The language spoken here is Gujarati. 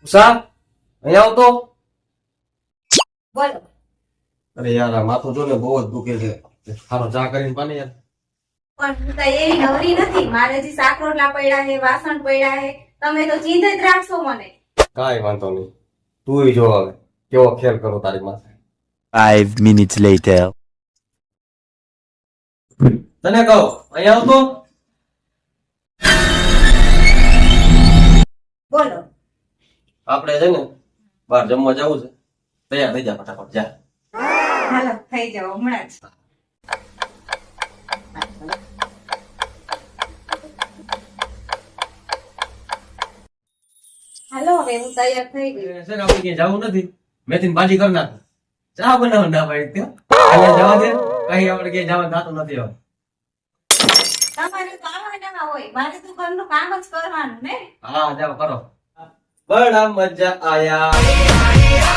ઉષા અહીંયા આવતો. બોલો. અરે યાર આ માથું જો ને બહુ જ દુખે છે. સારો ચા કરીને પાને યાર. પણ હું કઈ એવી નવરી નથી. મારે જે શાક રોટલા પડ્યા છે, વાસણ પડ્યા છે, તમે તો ચીંધ જ રાખશો મને. કાંઈ વાંધો નહીં. તું જો હવે કેવો ખેલ કરો તારી માથે. 5 minutes later. તને કહું અહીંયા આવતો. બોલો. આપણે છે ને બહાર જમવા જવું છે. તૈયાર થઈ જા ફટાફટ જા. હાલો થઈ જાઓ હમણાં જ. હાલો હવે હું તૈયાર થઈ ગઈ. છે ને આપણે ક્યાંય જવું નથી. મેથીની ભાજી કરી નાખ. ચા બનાવ ના પાડી ત્યાં. અહીંયા જવા દે. કઈ આપણે ક્યાંય જવાનું થતું નથી હવે. તમારે તો આવવાના હોય, મારે તો ઘરનું કામ જ કરવાનું ને. હા જાઓ કરો. બડા મજા આયા.